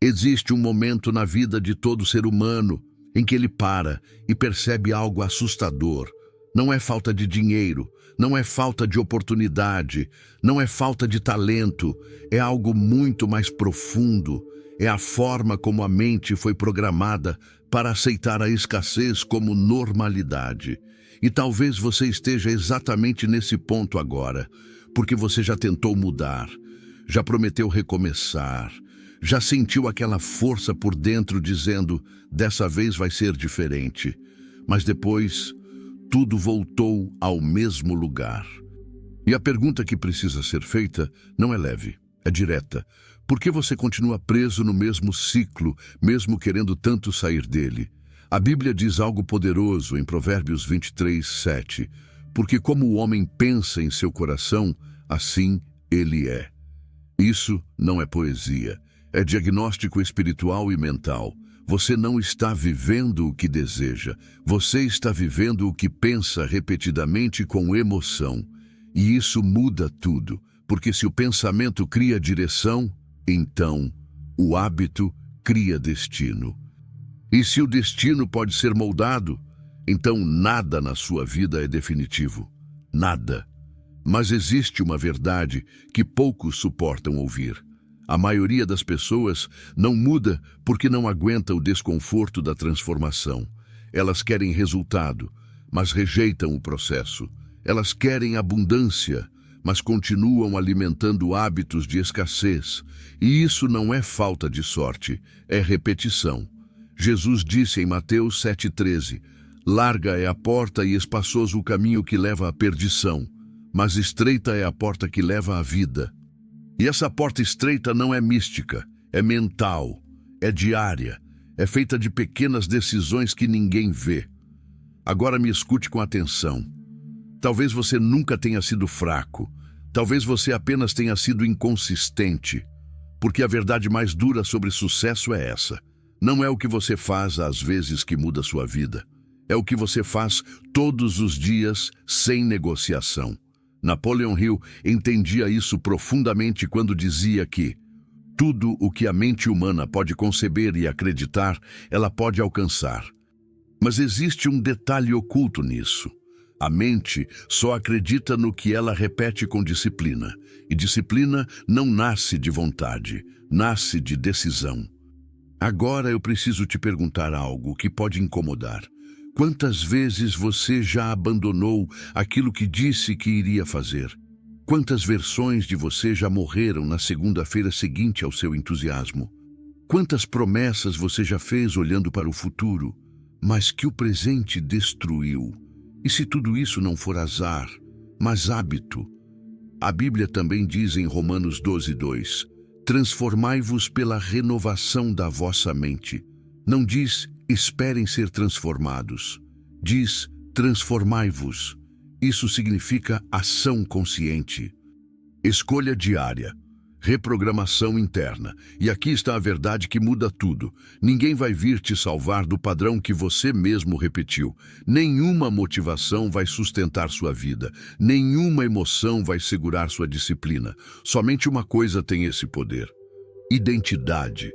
Existe um momento na vida de todo ser humano em que ele para e percebe algo assustador. Não é falta de dinheiro, não é falta de oportunidade, não é falta de talento, é algo muito mais profundo. É a forma como a mente foi programada para aceitar a escassez como normalidade. E talvez você esteja exatamente nesse ponto agora, porque você já tentou mudar, já prometeu recomeçar, já sentiu aquela força por dentro dizendo, dessa vez vai ser diferente. Mas depois, tudo voltou ao mesmo lugar. E a pergunta que precisa ser feita não é leve, é direta. Por que você continua preso no mesmo ciclo, mesmo querendo tanto sair dele? A Bíblia diz algo poderoso em Provérbios 23:7. Porque como o homem pensa em seu coração, assim ele é. Isso não é poesia, é diagnóstico espiritual e mental. Você não está vivendo o que deseja, você está vivendo o que pensa repetidamente com emoção. E isso muda tudo, porque se o pensamento cria direção, então o hábito cria destino. E se o destino pode ser moldado, então nada na sua vida é definitivo. Nada. Mas existe uma verdade que poucos suportam ouvir. A maioria das pessoas não muda porque não aguenta o desconforto da transformação. Elas querem resultado, mas rejeitam o processo. Elas querem abundância, mas continuam alimentando hábitos de escassez. E isso não é falta de sorte, é repetição. Jesus disse em Mateus 7,13, larga é a porta e espaçoso o caminho que leva à perdição, mas estreita é a porta que leva à vida. E essa porta estreita não é mística, é mental, é diária, é feita de pequenas decisões que ninguém vê. Agora me escute com atenção. Talvez você nunca tenha sido fraco, talvez você apenas tenha sido inconsistente, porque a verdade mais dura sobre sucesso é essa. Não é o que você faz às vezes que muda a sua vida, é o que você faz todos os dias sem negociação. Napoleon Hill entendia isso profundamente quando dizia que tudo o que a mente humana pode conceber e acreditar, ela pode alcançar. Mas existe um detalhe oculto nisso. A mente só acredita no que ela repete com disciplina. E disciplina não nasce de vontade, nasce de decisão. Agora eu preciso te perguntar algo que pode incomodar. Quantas vezes você já abandonou aquilo que disse que iria fazer? Quantas versões de você já morreram na segunda-feira seguinte ao seu entusiasmo? Quantas promessas você já fez olhando para o futuro, mas que o presente destruiu? E se tudo isso não for azar, mas hábito? A Bíblia também diz em Romanos 12:2, transformai-vos pela renovação da vossa mente. Não diz, esperem ser transformados. Diz, transformai-vos. Isso significa ação consciente. Escolha diária. Reprogramação interna. E aqui está a verdade que muda tudo. Ninguém vai vir te salvar do padrão que você mesmo repetiu. Nenhuma motivação vai sustentar sua vida. Nenhuma emoção vai segurar sua disciplina. Somente uma coisa tem esse poder: identidade.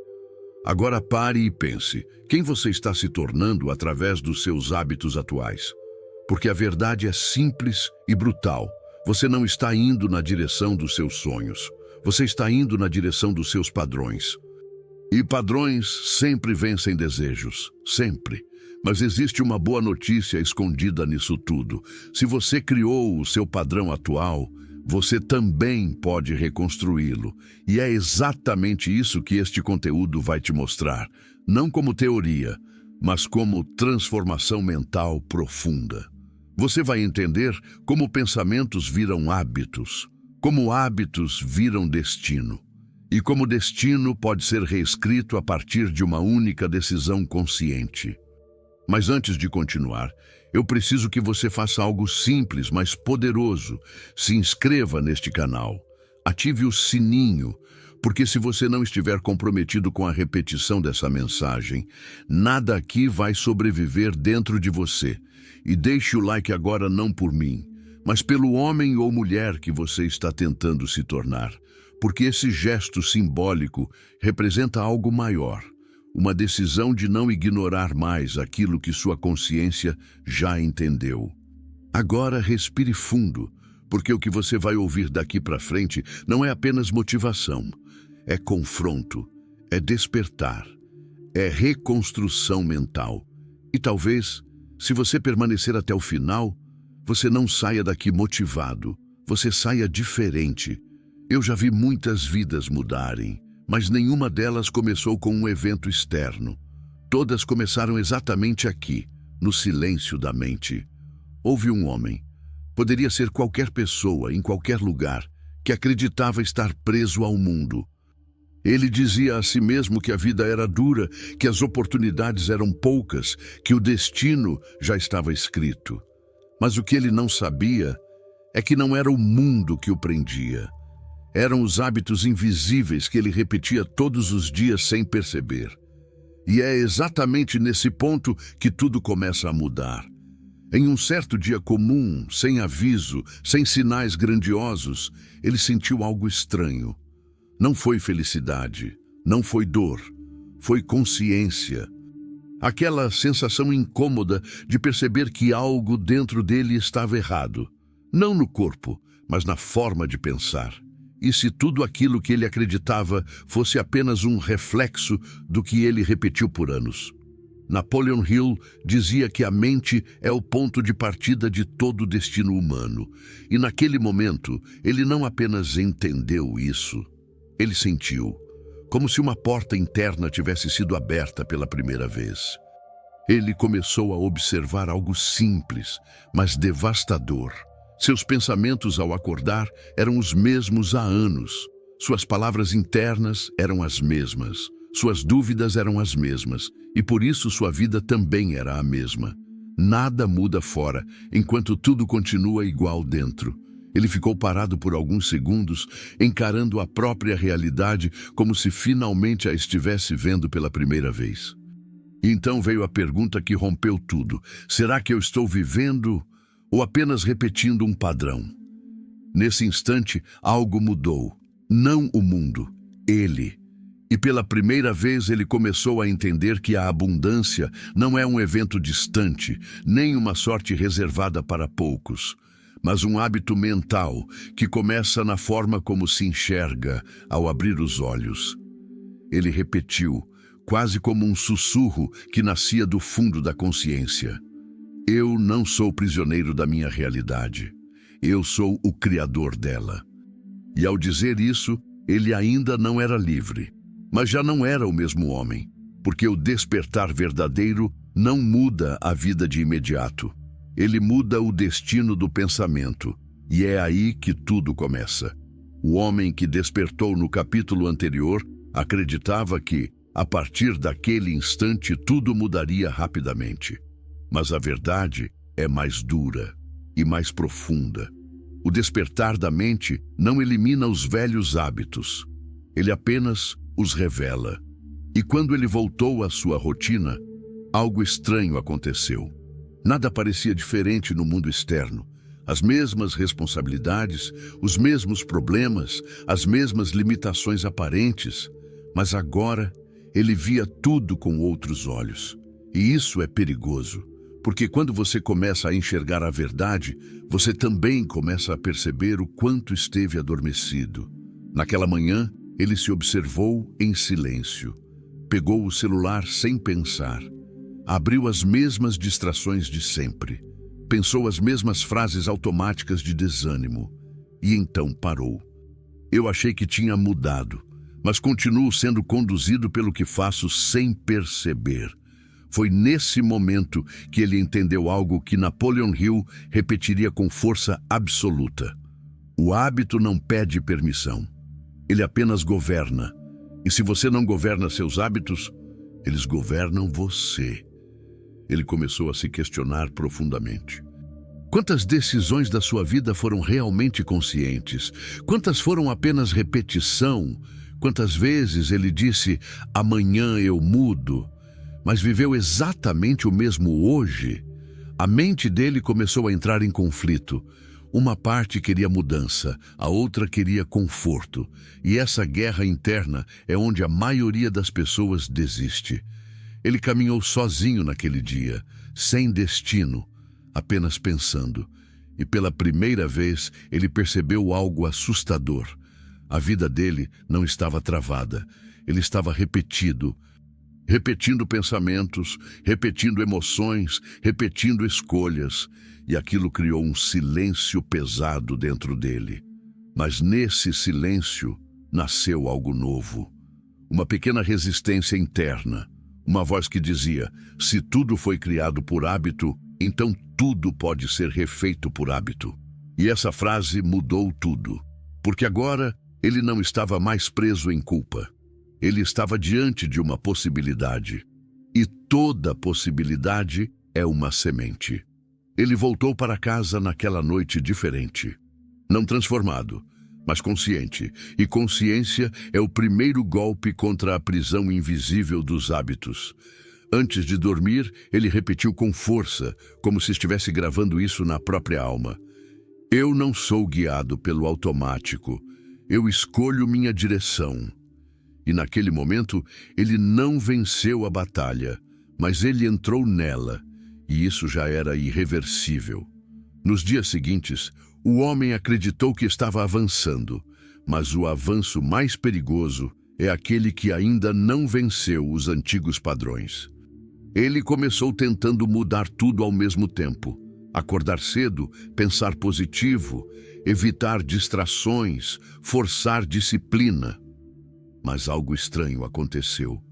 Agora pare e pense, quem você está se tornando através dos seus hábitos atuais? Porque a verdade é simples e brutal. Você não está indo na direção dos seus sonhos. Você está indo na direção dos seus padrões. E padrões sempre vencem desejos, sempre. Mas existe uma boa notícia escondida nisso tudo. Se você criou o seu padrão atual, você também pode reconstruí-lo. E é exatamente isso que este conteúdo vai te mostrar. Não como teoria, mas como transformação mental profunda. Você vai entender como pensamentos viram hábitos, como hábitos viram destino, e como destino pode ser reescrito a partir de uma única decisão consciente. Mas antes de continuar, eu preciso que você faça algo simples, mas poderoso. Se inscreva neste canal, ative o sininho, porque se você não estiver comprometido com a repetição dessa mensagem, nada aqui vai sobreviver dentro de você. E deixe o like agora não por mim, mas pelo homem ou mulher que você está tentando se tornar. porque esse gesto simbólico representa algo maior, uma decisão de não ignorar mais aquilo que sua consciência já entendeu. Agora respire fundo, porque o que você vai ouvir daqui para frente não é apenas motivação, é confronto, é despertar, é reconstrução mental. E talvez, se você permanecer até o final, você não saia daqui motivado, você saia diferente. Eu já vi muitas vidas mudarem, mas nenhuma delas começou com um evento externo. Todas começaram exatamente aqui, no silêncio da mente. Houve um homem, poderia ser qualquer pessoa, em qualquer lugar, que acreditava estar preso ao mundo. Ele dizia a si mesmo que a vida era dura, que as oportunidades eram poucas, que o destino já estava escrito. Mas o que ele não sabia é que não era o mundo que o prendia. Eram os hábitos invisíveis que ele repetia todos os dias sem perceber. E é exatamente nesse ponto que tudo começa a mudar. Em um certo dia comum, sem aviso, sem sinais grandiosos, ele sentiu algo estranho. Não foi felicidade, não foi dor, foi consciência. Aquela sensação incômoda de perceber que algo dentro dele estava errado. Não no corpo, mas na forma de pensar. E se tudo aquilo que ele acreditava fosse apenas um reflexo do que ele repetiu por anos? Napoleon Hill dizia que a mente é o ponto de partida de todo o destino humano. E naquele momento, ele não apenas entendeu isso, ele sentiu, como se uma porta interna tivesse sido aberta pela primeira vez. Ele começou a observar algo simples, mas devastador. Seus pensamentos ao acordar eram os mesmos há anos. Suas palavras internas eram as mesmas. Suas dúvidas eram as mesmas, e por isso sua vida também era a mesma. Nada muda fora, enquanto tudo continua igual dentro. Ele ficou parado por alguns segundos, encarando a própria realidade como se finalmente a estivesse vendo pela primeira vez. E então veio a pergunta que rompeu tudo. Será que eu estou vivendo ou apenas repetindo um padrão? Nesse instante, algo mudou. Não o mundo, ele. E pela primeira vez ele começou a entender que a abundância não é um evento distante, nem uma sorte reservada para poucos, mas um hábito mental que começa na forma como se enxerga ao abrir os olhos. Ele repetiu, quase como um sussurro que nascia do fundo da consciência: eu não sou prisioneiro da minha realidade, eu sou o criador dela. E ao dizer isso, ele ainda não era livre. Mas já não era o mesmo homem, porque o despertar verdadeiro não muda a vida de imediato. Ele muda o destino do pensamento, e é aí que tudo começa. O homem que despertou no capítulo anterior acreditava que, a partir daquele instante, tudo mudaria rapidamente. Mas a verdade é mais dura e mais profunda. O despertar da mente não elimina os velhos hábitos. Ele apenas os revela. E quando ele voltou à sua rotina, algo estranho aconteceu. Nada parecia diferente no mundo externo. As mesmas responsabilidades, os mesmos problemas, as mesmas limitações aparentes. Mas agora ele via tudo com outros olhos. E isso é perigoso, porque quando você começa a enxergar a verdade, você também começa a perceber o quanto esteve adormecido. Naquela manhã, ele se observou em silêncio. Pegou o celular sem pensar. Abriu as mesmas distrações de sempre. Pensou as mesmas frases automáticas de desânimo. E então parou. Eu achei que tinha mudado, mas continuo sendo conduzido pelo que faço sem perceber. Foi nesse momento que ele entendeu algo que Napoleon Hill repetiria com força absoluta. O hábito não pede permissão. Ele apenas governa. E se você não governa seus hábitos, eles governam você. Ele começou a se questionar profundamente. Quantas decisões da sua vida foram realmente conscientes? Quantas foram apenas repetição? Quantas vezes ele disse, amanhã eu mudo, mas viveu exatamente o mesmo hoje? A mente dele começou a entrar em conflito. Uma parte queria mudança, a outra queria conforto. E essa guerra interna é onde a maioria das pessoas desiste. Ele caminhou sozinho naquele dia, sem destino, apenas pensando. E pela primeira vez ele percebeu algo assustador. A vida dele não estava travada, ele estava repetindo pensamentos, repetindo emoções, repetindo escolhas, e aquilo criou um silêncio pesado dentro dele. Mas nesse silêncio nasceu algo novo, uma pequena resistência interna, uma voz que dizia: se tudo foi criado por hábito, então tudo pode ser refeito por hábito. E essa frase mudou tudo, porque agora ele não estava mais preso em culpa. Ele estava diante de uma possibilidade, e toda possibilidade é uma semente. Ele voltou para casa naquela noite diferente, não transformado, mas consciente, e consciência é o primeiro golpe contra a prisão invisível dos hábitos. Antes de dormir, ele repetiu com força, como se estivesse gravando isso na própria alma: eu não sou guiado pelo automático, eu escolho minha direção. E naquele momento, ele não venceu a batalha, mas ele entrou nela, e isso já era irreversível. Nos dias seguintes, o homem acreditou que estava avançando, mas o avanço mais perigoso é aquele que ainda não venceu os antigos padrões. Ele começou tentando mudar tudo ao mesmo tempo: acordar cedo, pensar positivo, evitar distrações, forçar disciplina. Mas algo estranho aconteceu.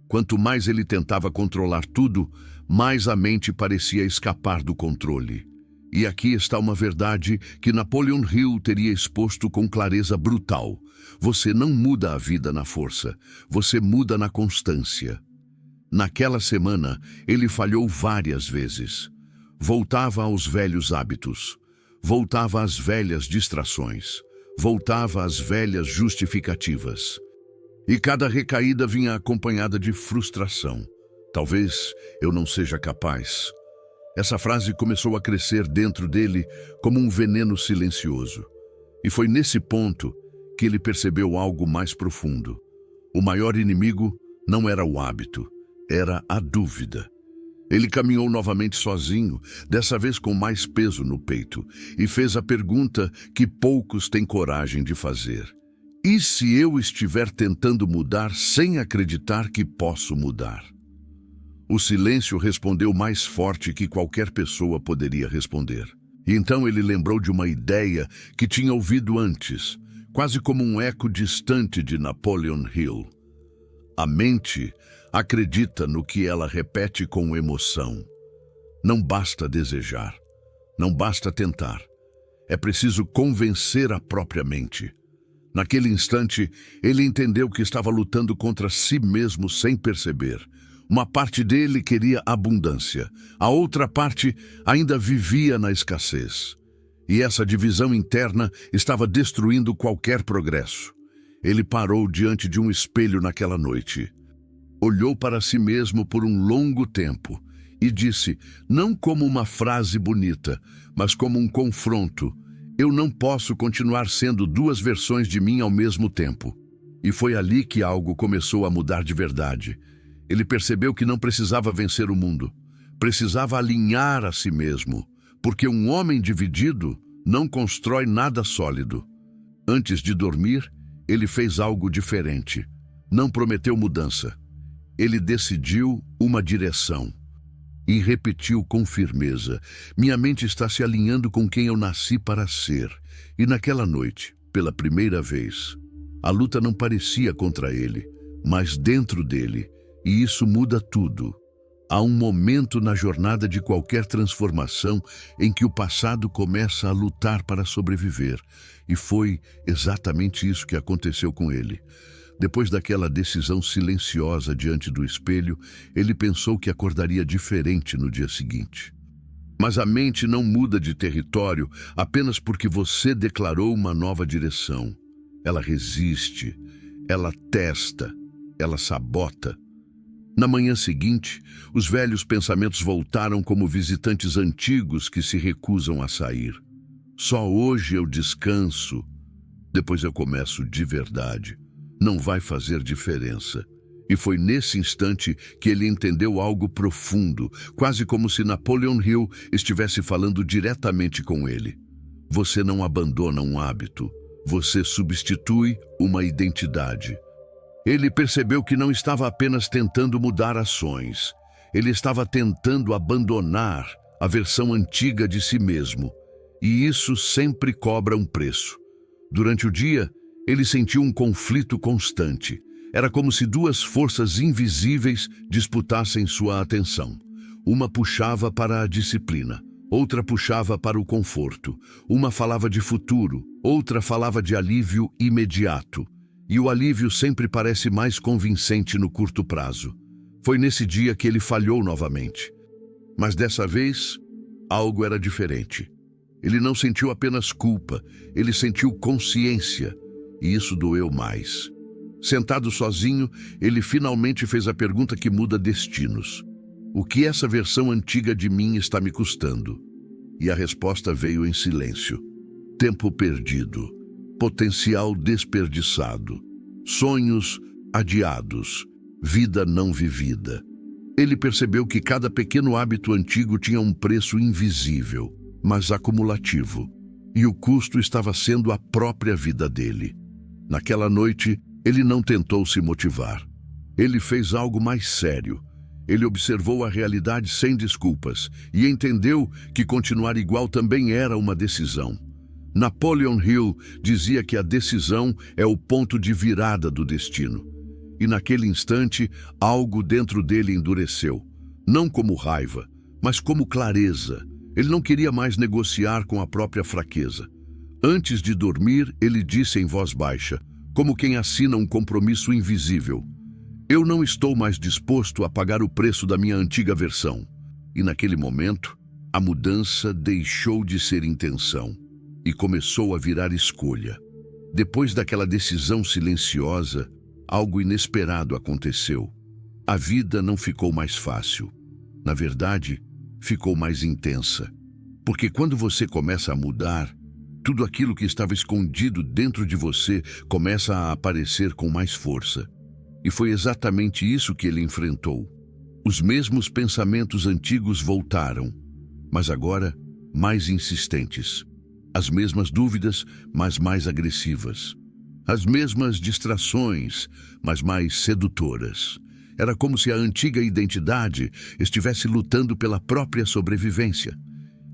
Quanto mais ele tentava controlar tudo, mais a mente parecia escapar do controle. E aqui está uma verdade que Napoleon Hill teria exposto com clareza brutal: você não muda a vida na força, você muda na constância. Naquela semana, ele falhou várias vezes. Voltava aos velhos hábitos, voltava às velhas distrações, voltava às velhas justificativas. E cada recaída vinha acompanhada de frustração. Talvez eu não seja capaz. Essa frase começou a crescer dentro dele como um veneno silencioso. E foi nesse ponto que ele percebeu algo mais profundo. O maior inimigo não era o hábito, era a dúvida. Ele caminhou novamente sozinho, dessa vez com mais peso no peito, e fez a pergunta que poucos têm coragem de fazer: e se eu estiver tentando mudar sem acreditar que posso mudar? O silêncio respondeu mais forte que qualquer pessoa poderia responder. E então ele lembrou de uma ideia que tinha ouvido antes, quase como um eco distante de Napoleon Hill. A mente acredita no que ela repete com emoção. Não basta desejar, não basta tentar. É preciso convencer a própria mente. Naquele instante, ele entendeu que estava lutando contra si mesmo sem perceber. Uma parte dele queria abundância, a outra parte ainda vivia na escassez. E essa divisão interna estava destruindo qualquer progresso. Ele parou diante de um espelho naquela noite. Olhou para si mesmo por um longo tempo e disse, não como uma frase bonita, mas como um confronto: eu não posso continuar sendo duas versões de mim ao mesmo tempo. E foi ali que algo começou a mudar de verdade. Ele percebeu que não precisava vencer o mundo, precisava alinhar a si mesmo, porque um homem dividido não constrói nada sólido. Antes de dormir, ele fez algo diferente. Não prometeu mudança. Ele decidiu uma direção e repetiu com firmeza: minha mente está se alinhando com quem eu nasci para ser. E naquela noite, pela primeira vez, a luta não parecia contra ele, mas dentro dele, e isso muda tudo. Há um momento na jornada de qualquer transformação em que o passado começa a lutar para sobreviver, e foi exatamente isso que aconteceu com ele. Depois daquela decisão silenciosa diante do espelho, ele pensou que acordaria diferente no dia seguinte. Mas a mente não muda de território apenas porque você declarou uma nova direção. Ela resiste, ela testa, ela sabota. Na manhã seguinte, os velhos pensamentos voltaram como visitantes antigos que se recusam a sair. Só hoje eu descanso, depois eu começo de verdade. Não vai fazer diferença. E foi nesse instante que ele entendeu algo profundo, quase como se Napoleon Hill estivesse falando diretamente com ele. Você não abandona um hábito, você substitui uma identidade. Ele percebeu que não estava apenas tentando mudar ações, ele estava tentando abandonar a versão antiga de si mesmo. E isso sempre cobra um preço. Durante o dia, ele sentiu um conflito constante. Era como se duas forças invisíveis disputassem sua atenção. Uma puxava para a disciplina, outra puxava para o conforto. Uma falava de futuro, outra falava de alívio imediato. E o alívio sempre parece mais convincente no curto prazo. Foi nesse dia que ele falhou novamente. Mas dessa vez, algo era diferente. Ele não sentiu apenas culpa, ele sentiu consciência, e isso doeu mais. Sentado sozinho, ele finalmente fez a pergunta que muda destinos. O que essa versão antiga de mim está me custando? E a resposta veio em silêncio. Tempo perdido, potencial desperdiçado, sonhos adiados, vida não vivida. Ele percebeu que cada pequeno hábito antigo tinha um preço invisível, mas acumulativo, e o custo estava sendo a própria vida dele. Naquela noite, ele não tentou se motivar. Ele fez algo mais sério. Ele observou a realidade sem desculpas e entendeu que continuar igual também era uma decisão. Napoleon Hill dizia que a decisão é o ponto de virada do destino. E naquele instante, algo dentro dele endureceu. Não como raiva, mas como clareza. Ele não queria mais negociar com a própria fraqueza. Antes de dormir, ele disse em voz baixa, como quem assina um compromisso invisível: eu não estou mais disposto a pagar o preço da minha antiga versão. E naquele momento, a mudança deixou de ser intenção e começou a virar escolha. Depois daquela decisão silenciosa, algo inesperado aconteceu. A vida não ficou mais fácil. Na verdade, ficou mais intensa. Porque quando você começa a mudar, tudo aquilo que estava escondido dentro de você começa a aparecer com mais força. E foi exatamente isso que ele enfrentou. Os mesmos pensamentos antigos voltaram, mas agora mais insistentes. As mesmas dúvidas, mas mais agressivas. As mesmas distrações, mas mais sedutoras. Era como se a antiga identidade estivesse lutando pela própria sobrevivência.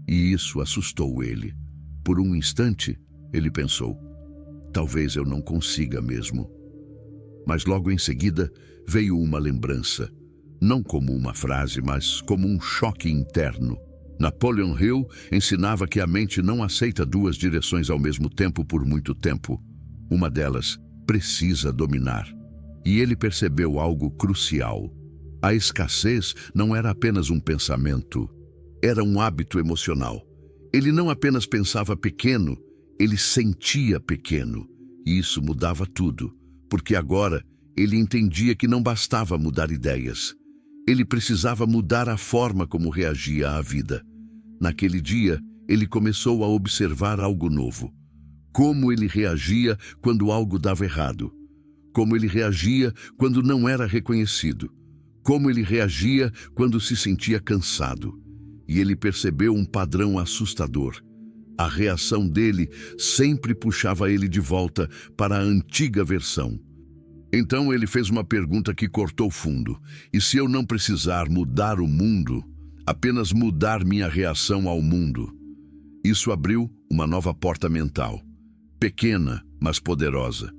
E isso assustou ele. Por um instante, ele pensou, talvez eu não consiga mesmo. Mas logo em seguida veio uma lembrança, não como uma frase, mas como um choque interno. Napoleon Hill ensinava que a mente não aceita duas direções ao mesmo tempo por muito tempo. Uma delas precisa dominar. E ele percebeu algo crucial. A escassez não era apenas um pensamento, era um hábito emocional. Ele não apenas pensava pequeno, ele sentia pequeno. E isso mudava tudo, porque agora ele entendia que não bastava mudar ideias. Ele precisava mudar a forma como reagia à vida. Naquele dia, ele começou a observar algo novo. Como ele reagia quando algo dava errado. Como ele reagia quando não era reconhecido. Como ele reagia quando se sentia cansado. E ele percebeu um padrão assustador. A reação dele sempre puxava ele de volta para a antiga versão. Então ele fez uma pergunta que cortou fundo. E se eu não precisar mudar o mundo, apenas mudar minha reação ao mundo? Isso abriu uma nova porta mental. Pequena, mas poderosa.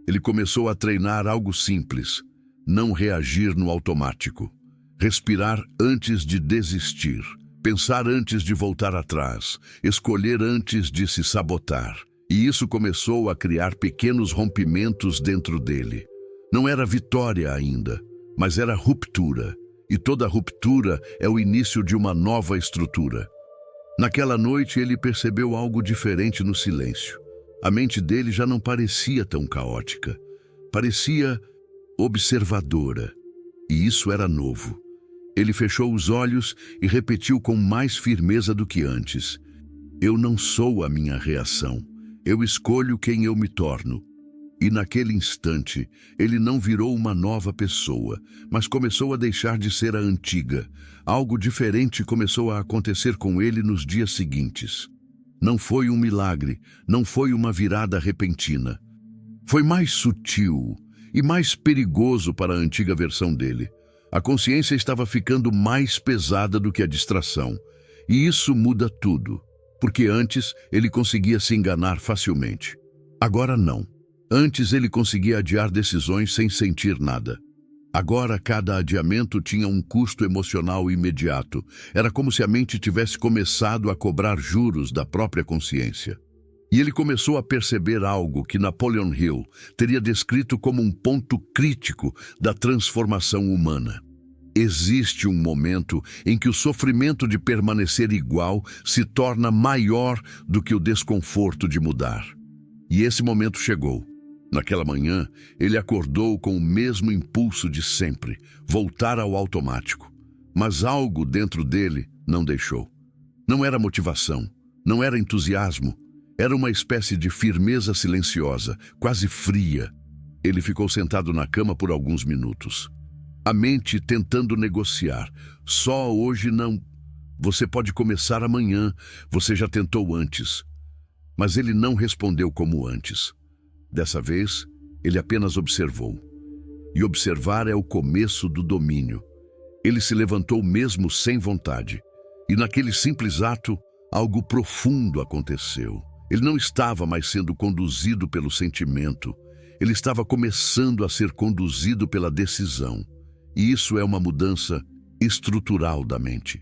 Ele começou a treinar algo simples. Não reagir no automático. Respirar antes de desistir. Pensar antes de voltar atrás, escolher antes de se sabotar. E isso começou a criar pequenos rompimentos dentro dele. Não era vitória ainda, mas era ruptura. E toda ruptura é o início de uma nova estrutura. Naquela noite ele percebeu algo diferente no silêncio. A mente dele já não parecia tão caótica. Parecia observadora. E isso era novo. Ele fechou os olhos e repetiu com mais firmeza do que antes: Eu não sou a minha reação. Eu escolho quem eu me torno. E naquele instante, ele não virou uma nova pessoa, mas começou a deixar de ser a antiga. Algo diferente começou a acontecer com ele nos dias seguintes. Não foi um milagre, não foi uma virada repentina. Foi mais sutil e mais perigoso para a antiga versão dele. A consciência estava ficando mais pesada do que a distração. E isso muda tudo, porque antes ele conseguia se enganar facilmente. Agora não. Antes ele conseguia adiar decisões sem sentir nada. Agora cada adiamento tinha um custo emocional imediato. Era como se a mente tivesse começado a cobrar juros da própria consciência. E ele começou a perceber algo que Napoleon Hill teria descrito como um ponto crítico da transformação humana. Existe um momento em que o sofrimento de permanecer igual se torna maior do que o desconforto de mudar. E esse momento chegou. Naquela manhã, ele acordou com o mesmo impulso de sempre, voltar ao automático. Mas algo dentro dele não deixou. Não era motivação, não era entusiasmo, era uma espécie de firmeza silenciosa, quase fria. Ele ficou sentado na cama por alguns minutos. A mente tentando negociar. Só hoje não. Você pode começar amanhã, você já tentou antes. Mas ele não respondeu como antes. Dessa vez, ele apenas observou. E observar é o começo do domínio. Ele se levantou mesmo sem vontade. E naquele simples ato, algo profundo aconteceu. Ele não estava mais sendo conduzido pelo sentimento. Ele estava começando a ser conduzido pela decisão. E isso é uma mudança estrutural da mente.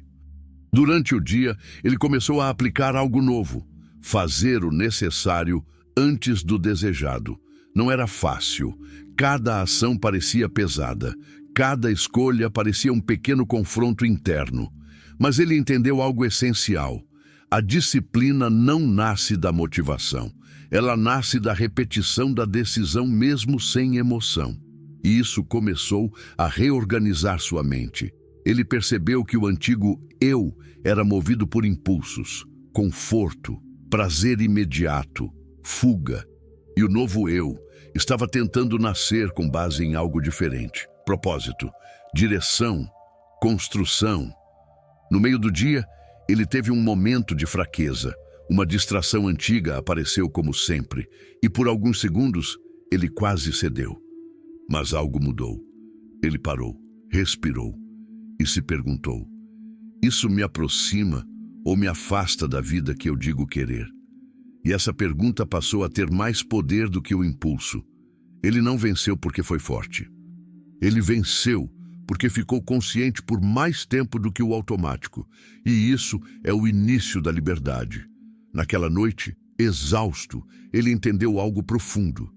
Durante o dia, ele começou a aplicar algo novo. Fazer o necessário antes do desejado. Não era fácil. Cada ação parecia pesada. Cada escolha parecia um pequeno confronto interno. Mas ele entendeu algo essencial. A disciplina não nasce da motivação. Ela nasce da repetição da decisão mesmo sem emoção. E isso começou a reorganizar sua mente. Ele percebeu que o antigo eu era movido por impulsos, conforto, prazer imediato, fuga. E o novo eu estava tentando nascer com base em algo diferente. Propósito, direção, construção. No meio do dia, ele teve um momento de fraqueza. Uma distração antiga apareceu como sempre. E por alguns segundos, ele quase cedeu. Mas algo mudou. Ele parou, respirou e se perguntou: isso me aproxima ou me afasta da vida que eu digo querer? E essa pergunta passou a ter mais poder do que o impulso. Ele não venceu porque foi forte. Ele venceu porque ficou consciente por mais tempo do que o automático. E isso é o início da liberdade. Naquela noite, exausto, ele entendeu algo profundo.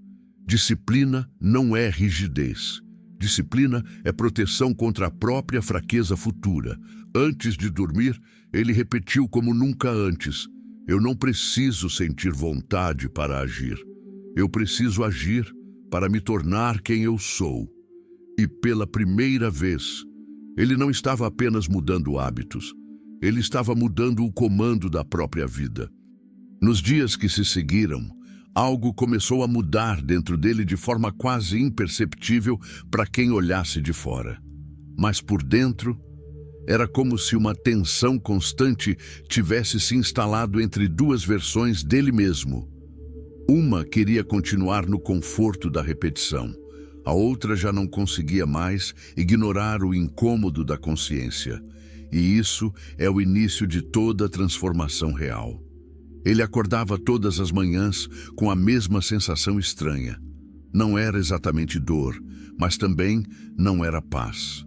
Disciplina não é rigidez. Disciplina é proteção contra a própria fraqueza futura. Antes de dormir, ele repetiu como nunca antes: eu não preciso sentir vontade para agir. Eu preciso agir para me tornar quem eu sou. E pela primeira vez, ele não estava apenas mudando hábitos. Ele estava mudando o comando da própria vida. Nos dias que se seguiram, algo começou a mudar dentro dele de forma quase imperceptível para quem olhasse de fora. Mas por dentro, era como se uma tensão constante tivesse se instalado entre duas versões dele mesmo. Uma queria continuar no conforto da repetição. A outra já não conseguia mais ignorar o incômodo da consciência. E isso é o início de toda a transformação real. Ele acordava todas as manhãs com a mesma sensação estranha. Não era exatamente dor, mas também não era paz.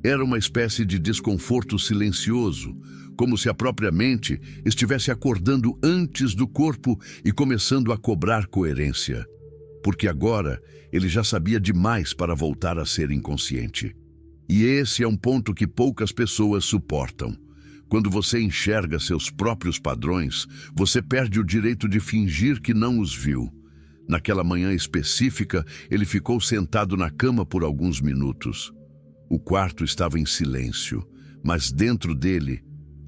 Era uma espécie de desconforto silencioso, como se a própria mente estivesse acordando antes do corpo e começando a cobrar coerência. Porque agora ele já sabia demais para voltar a ser inconsciente. E esse é um ponto que poucas pessoas suportam. Quando você enxerga seus próprios padrões, você perde o direito de fingir que não os viu. Naquela manhã específica, ele ficou sentado na cama por alguns minutos. O quarto estava em silêncio, mas dentro dele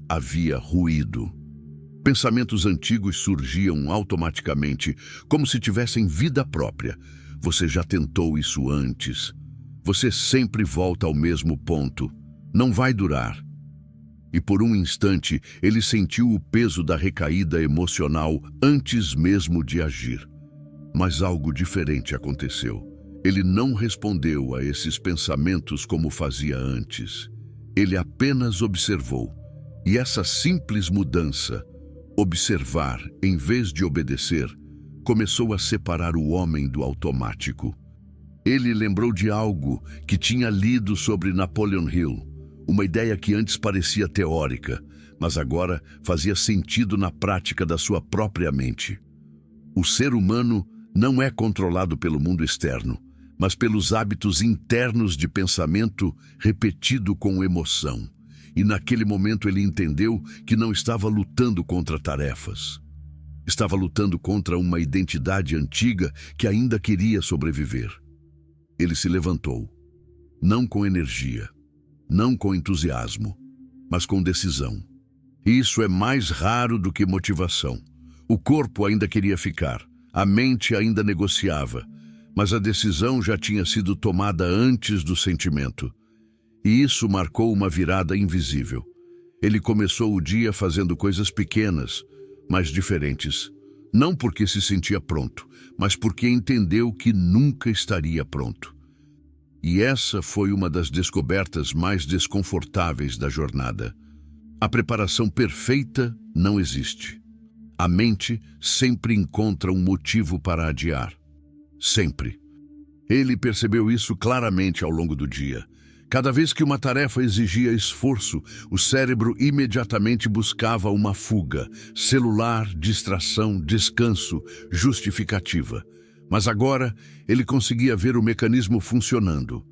havia ruído. Pensamentos antigos surgiam automaticamente, como se tivessem vida própria. Você já tentou isso antes. Você sempre volta ao mesmo ponto. Não vai durar. E por um instante, ele sentiu o peso da recaída emocional antes mesmo de agir. Mas algo diferente aconteceu. Ele não respondeu a esses pensamentos como fazia antes. Ele apenas observou. E essa simples mudança, observar em vez de obedecer, começou a separar o homem do automático. Ele lembrou de algo que tinha lido sobre Napoleon Hill, uma ideia que antes parecia teórica, mas agora fazia sentido na prática da sua própria mente. O ser humano não é controlado pelo mundo externo, mas pelos hábitos internos de pensamento repetido com emoção. E naquele momento ele entendeu que não estava lutando contra tarefas. Estava lutando contra uma identidade antiga que ainda queria sobreviver. Ele se levantou, não com energia, não com entusiasmo, mas com decisão. E isso é mais raro do que motivação. O corpo ainda queria ficar, a mente ainda negociava, mas a decisão já tinha sido tomada antes do sentimento. E isso marcou uma virada invisível. Ele começou o dia fazendo coisas pequenas, mas diferentes. Não porque se sentia pronto, mas porque entendeu que nunca estaria pronto. E essa foi uma das descobertas mais desconfortáveis da jornada. A preparação perfeita não existe. A mente sempre encontra um motivo para adiar. Sempre. Ele percebeu isso claramente ao longo do dia. Cada vez que uma tarefa exigia esforço, o cérebro imediatamente buscava uma fuga, celular, distração, descanso, justificativa. Mas agora ele conseguia ver o mecanismo funcionando.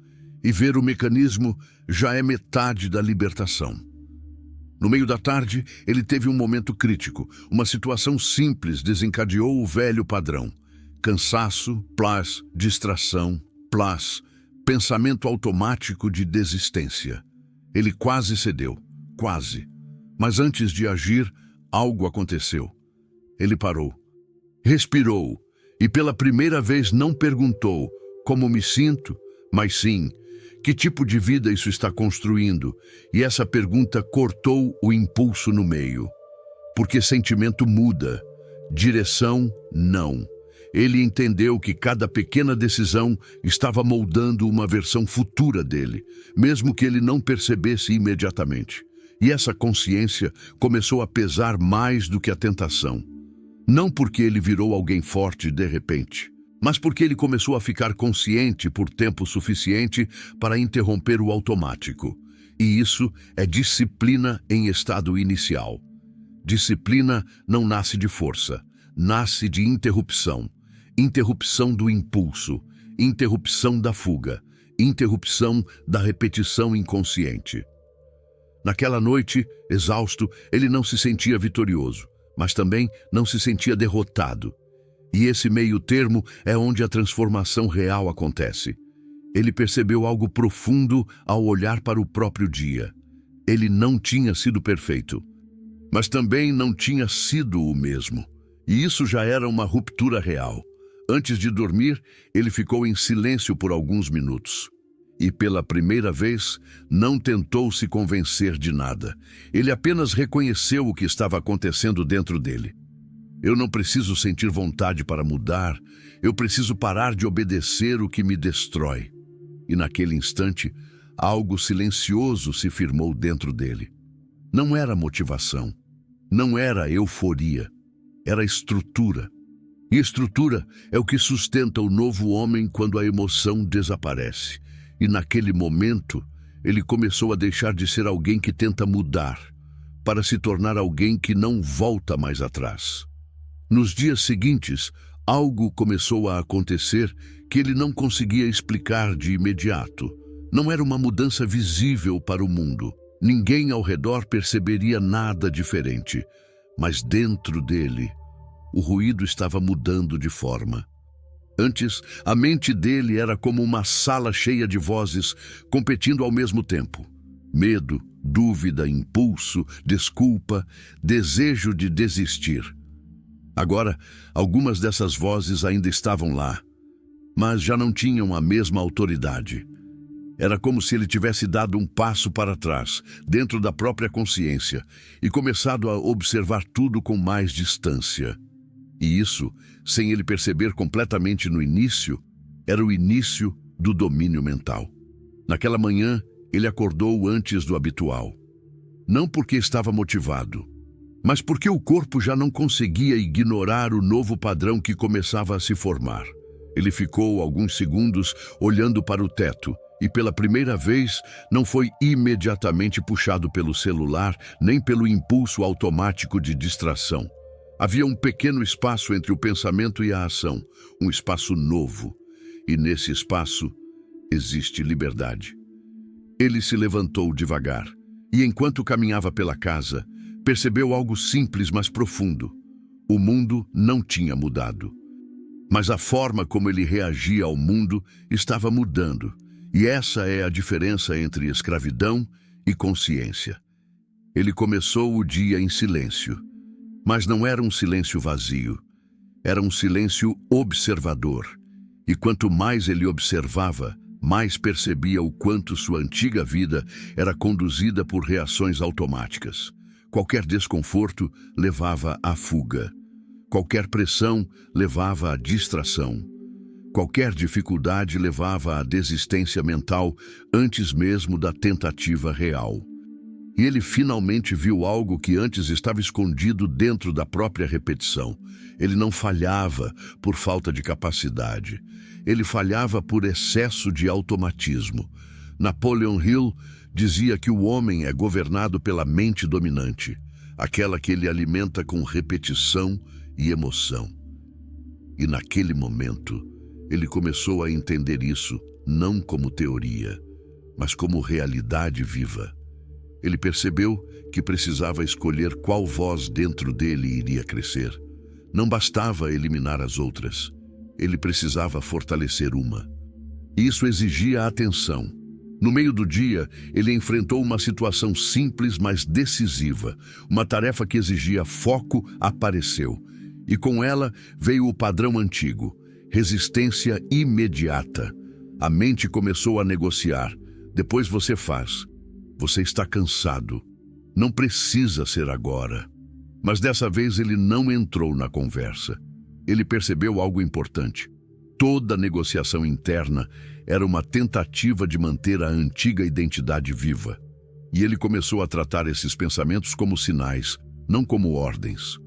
E ver o mecanismo já é metade da libertação. No meio da tarde, ele teve um momento crítico. Uma situação simples desencadeou o velho padrão. Cansaço, plus, distração, plus, pensamento automático de desistência. Ele quase cedeu, quase. Mas antes de agir, algo aconteceu. Ele parou, respirou e pela primeira vez não perguntou como me sinto, mas sim, que tipo de vida isso está construindo? E essa pergunta cortou o impulso no meio. Porque sentimento muda, direção não. Ele entendeu que cada pequena decisão estava moldando uma versão futura dele, mesmo que ele não percebesse imediatamente. E essa consciência começou a pesar mais do que a tentação. Não porque ele virou alguém forte de repente, mas porque ele começou a ficar consciente por tempo suficiente para interromper o automático. E isso é disciplina em estado inicial. Disciplina não nasce de força, nasce de interrupção. Interrupção do impulso, interrupção da fuga, interrupção da repetição inconsciente. Naquela noite, exausto, ele não se sentia vitorioso, mas também não se sentia derrotado. E esse meio termo é onde a transformação real acontece. Ele percebeu algo profundo ao olhar para o próprio dia. Ele não tinha sido perfeito, mas também não tinha sido o mesmo. E isso já era uma ruptura real. Antes de dormir, ele ficou em silêncio por alguns minutos. E pela primeira vez, não tentou se convencer de nada. Ele apenas reconheceu o que estava acontecendo dentro dele. Eu não preciso sentir vontade para mudar. Eu preciso parar de obedecer o que me destrói. E naquele instante, algo silencioso se firmou dentro dele. Não era motivação. Não era euforia. Era estrutura. E estrutura é o que sustenta o novo homem quando a emoção desaparece. E naquele momento, ele começou a deixar de ser alguém que tenta mudar, para se tornar alguém que não volta mais atrás. Nos dias seguintes, algo começou a acontecer que ele não conseguia explicar de imediato. Não era uma mudança visível para o mundo. Ninguém ao redor perceberia nada diferente. Mas dentro dele, o ruído estava mudando de forma. Antes, a mente dele era como uma sala cheia de vozes competindo ao mesmo tempo. Medo, dúvida, impulso, desculpa, desejo de desistir. Agora, algumas dessas vozes ainda estavam lá, mas já não tinham a mesma autoridade. Era como se ele tivesse dado um passo para trás, dentro da própria consciência, e começado a observar tudo com mais distância. E isso, sem ele perceber completamente no início, era o início do domínio mental. Naquela manhã, ele acordou antes do habitual. Não porque estava motivado, mas porque o corpo já não conseguia ignorar o novo padrão que começava a se formar. Ele ficou alguns segundos olhando para o teto e, pela primeira vez, não foi imediatamente puxado pelo celular nem pelo impulso automático de distração. Havia um pequeno espaço entre o pensamento e a ação, um espaço novo. E nesse espaço existe liberdade. Ele se levantou devagar e, enquanto caminhava pela casa, percebeu algo simples, mas profundo. O mundo não tinha mudado. Mas a forma como ele reagia ao mundo estava mudando. E essa é a diferença entre escravidão e consciência. Ele começou o dia em silêncio. Mas não era um silêncio vazio. Era um silêncio observador. E quanto mais ele observava, mais percebia o quanto sua antiga vida era conduzida por reações automáticas. Qualquer desconforto levava à fuga. Qualquer pressão levava à distração. Qualquer dificuldade levava à desistência mental antes mesmo da tentativa real. E ele finalmente viu algo que antes estava escondido dentro da própria repetição. Ele não falhava por falta de capacidade. Ele falhava por excesso de automatismo. Napoleon Hill dizia que o homem é governado pela mente dominante, aquela que ele alimenta com repetição e emoção. E naquele momento, ele começou a entender isso não como teoria, mas como realidade viva. Ele percebeu que precisava escolher qual voz dentro dele iria crescer. Não bastava eliminar as outras. Ele precisava fortalecer uma. Isso exigia atenção. No meio do dia, ele enfrentou uma situação simples, mas decisiva. Uma tarefa que exigia foco apareceu. E com ela veio o padrão antigo: resistência imediata. A mente começou a negociar. Depois você faz. Você está cansado. Não precisa ser agora. Mas dessa vez ele não entrou na conversa. Ele percebeu algo importante. Toda negociação interna era uma tentativa de manter a antiga identidade viva. E ele começou a tratar esses pensamentos como sinais, não como ordens.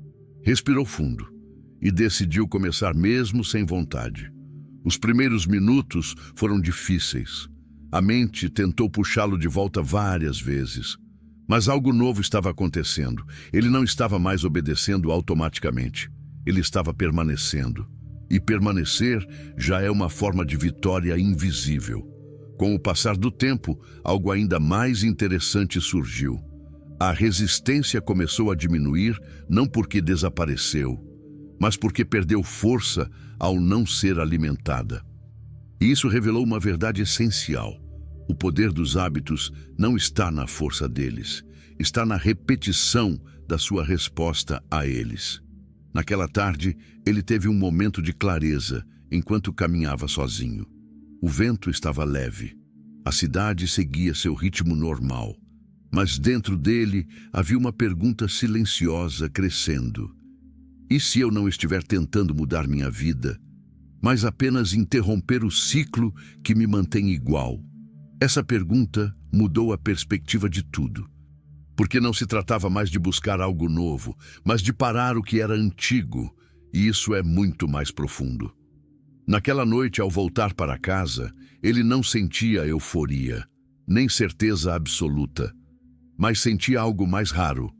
Respirou fundo e decidiu começar mesmo sem vontade. Os primeiros minutos foram difíceis. A mente tentou puxá-lo de volta várias vezes. Mas algo novo estava acontecendo. Ele não estava mais obedecendo automaticamente. Ele estava permanecendo. E permanecer já é uma forma de vitória invisível. Com o passar do tempo, algo ainda mais interessante surgiu. A resistência começou a diminuir, não porque desapareceu, mas porque perdeu força ao não ser alimentada. E isso revelou uma verdade essencial. O poder dos hábitos não está na força deles, está na repetição da sua resposta a eles. Naquela tarde, ele teve um momento de clareza enquanto caminhava sozinho. O vento estava leve. A cidade seguia seu ritmo normal. Mas dentro dele havia uma pergunta silenciosa crescendo. E se eu não estiver tentando mudar minha vida, mas apenas interromper o ciclo que me mantém igual? Essa pergunta mudou a perspectiva de tudo. Porque não se tratava mais de buscar algo novo, mas de parar o que era antigo, e isso é muito mais profundo. Naquela noite, ao voltar para casa, ele não sentia euforia, nem certeza absoluta, mas sentia algo mais raro: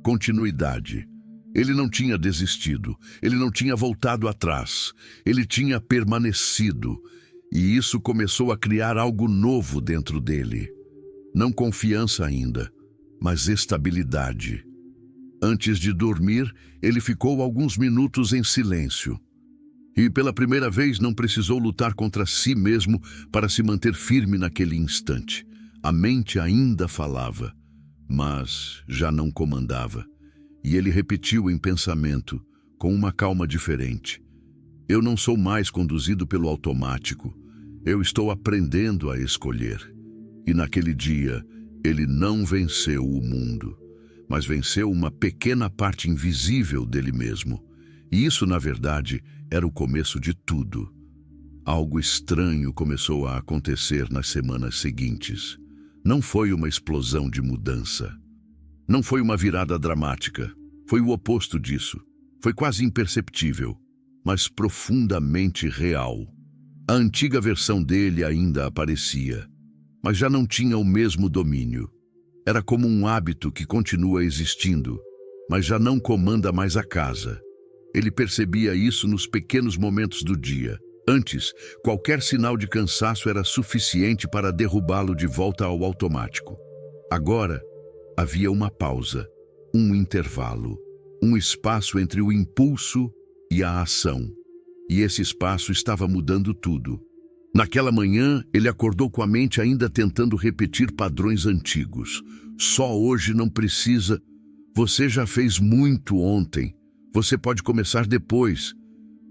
continuidade. Ele não tinha desistido, ele não tinha voltado atrás, ele tinha permanecido, e isso começou a criar algo novo dentro dele. Não confiança ainda, mas estabilidade. Antes de dormir, ele ficou alguns minutos em silêncio. E pela primeira vez não precisou lutar contra si mesmo para se manter firme naquele instante. A mente ainda falava, mas já não comandava. E ele repetiu em pensamento, com uma calma diferente: eu não sou mais conduzido pelo automático. Eu estou aprendendo a escolher. E naquele dia, ele não venceu o mundo, mas venceu uma pequena parte invisível dele mesmo. E isso, na verdade, era o começo de tudo. Algo estranho começou a acontecer nas semanas seguintes. Não foi uma explosão de mudança. Não foi uma virada dramática. Foi o oposto disso. Foi quase imperceptível, mas profundamente real. A antiga versão dele ainda aparecia, mas já não tinha o mesmo domínio. Era como um hábito que continua existindo, mas já não comanda mais a casa. Ele percebia isso nos pequenos momentos do dia. Antes, qualquer sinal de cansaço era suficiente para derrubá-lo de volta ao automático. Agora, havia uma pausa, um intervalo, um espaço entre o impulso e a ação. E esse espaço estava mudando tudo. Naquela manhã, ele acordou com a mente ainda tentando repetir padrões antigos. Só hoje não precisa. Você já fez muito ontem. Você pode começar depois.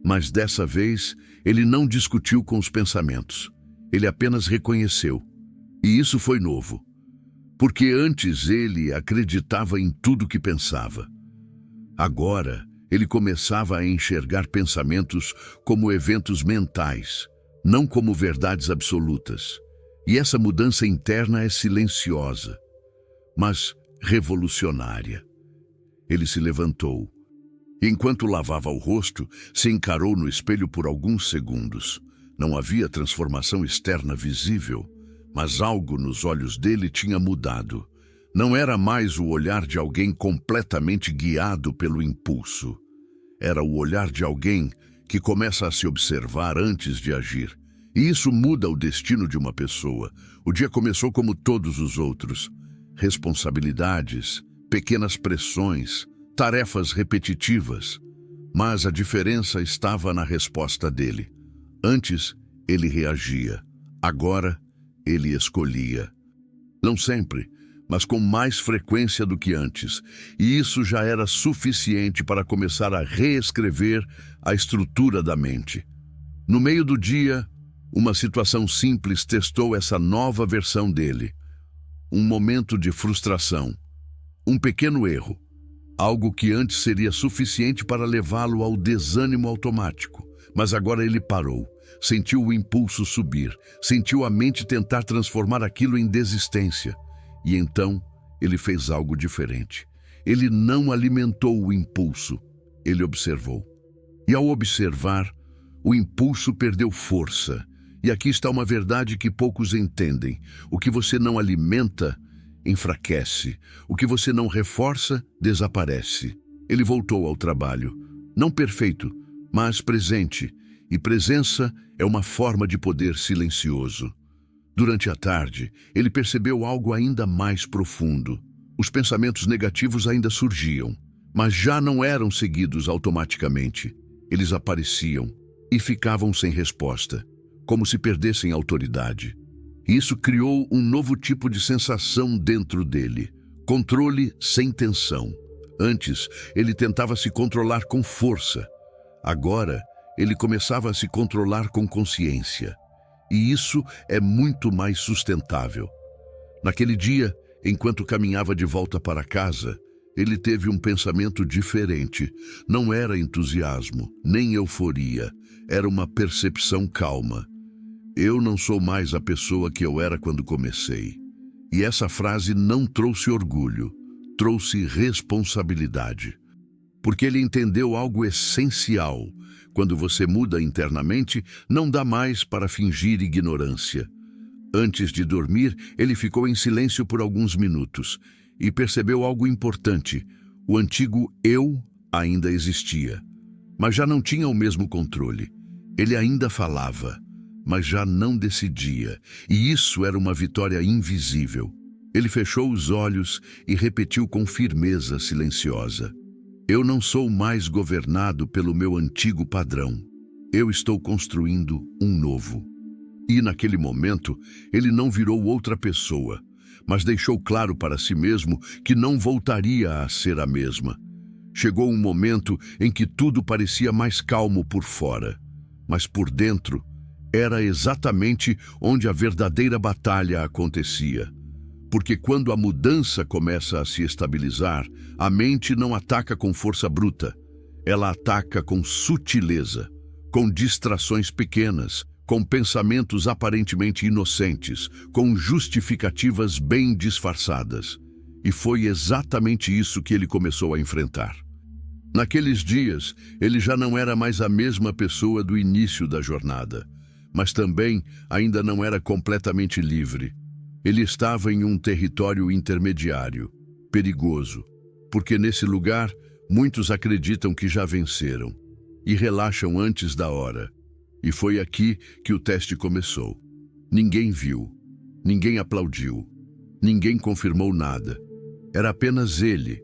Mas dessa vez, ele não discutiu com os pensamentos. Ele apenas reconheceu. E isso foi novo. Porque antes ele acreditava em tudo que pensava. Agora, ele começava a enxergar pensamentos como eventos mentais, não como verdades absolutas. E essa mudança interna é silenciosa, mas revolucionária. Ele se levantou. Enquanto lavava o rosto, se encarou no espelho por alguns segundos. Não havia transformação externa visível, mas algo nos olhos dele tinha mudado. Não era mais o olhar de alguém completamente guiado pelo impulso. Era o olhar de alguém que começa a se observar antes de agir. E isso muda o destino de uma pessoa. O dia começou como todos os outros. Responsabilidades, pequenas pressões, tarefas repetitivas. Mas a diferença estava na resposta dele. Antes, ele reagia. Agora, ele escolhia. Não sempre, mas com mais frequência do que antes. E isso já era suficiente para começar a reescrever a estrutura da mente. No meio do dia, uma situação simples testou essa nova versão dele. Um momento de frustração. Um pequeno erro. Algo que antes seria suficiente para levá-lo ao desânimo automático. Mas agora ele parou. Sentiu o impulso subir. Sentiu a mente tentar transformar aquilo em desistência. E então, ele fez algo diferente. Ele não alimentou o impulso. Ele observou. E ao observar, o impulso perdeu força. E aqui está uma verdade que poucos entendem. O que você não alimenta, enfraquece. O que você não reforça, desaparece. Ele voltou ao trabalho. Não perfeito, mas presente. E presença é uma forma de poder silencioso. Durante a tarde, ele percebeu algo ainda mais profundo. Os pensamentos negativos ainda surgiam, mas já não eram seguidos automaticamente. Eles apareciam e ficavam sem resposta, como se perdessem autoridade. Isso criou um novo tipo de sensação dentro dele, controle sem tensão. Antes, ele tentava se controlar com força. Agora, ele começava a se controlar com consciência. E isso é muito mais sustentável. Naquele dia, enquanto caminhava de volta para casa, ele teve um pensamento diferente. Não era entusiasmo, nem euforia. Era uma percepção calma. Eu não sou mais a pessoa que eu era quando comecei. E essa frase não trouxe orgulho, trouxe responsabilidade. Porque ele entendeu algo essencial. Quando você muda internamente, não dá mais para fingir ignorância. Antes de dormir, ele ficou em silêncio por alguns minutos e percebeu algo importante. O antigo eu ainda existia, mas já não tinha o mesmo controle. Ele ainda falava, mas já não decidia, e isso era uma vitória invisível. Ele fechou os olhos e repetiu com firmeza silenciosa: eu não sou mais governado pelo meu antigo padrão. Eu estou construindo um novo. E, naquele momento, ele não virou outra pessoa, mas deixou claro para si mesmo que não voltaria a ser a mesma. Chegou um momento em que tudo parecia mais calmo por fora, mas por dentro era exatamente onde a verdadeira batalha acontecia. Porque quando a mudança começa a se estabilizar, a mente não ataca com força bruta. Ela ataca com sutileza, com distrações pequenas, com pensamentos aparentemente inocentes, com justificativas bem disfarçadas. E foi exatamente isso que ele começou a enfrentar. Naqueles dias, ele já não era mais a mesma pessoa do início da jornada, mas também ainda não era completamente livre. Ele estava em um território intermediário, perigoso, porque nesse lugar muitos acreditam que já venceram e relaxam antes da hora. E foi aqui que o teste começou. Ninguém viu, ninguém aplaudiu, ninguém confirmou nada. Era apenas ele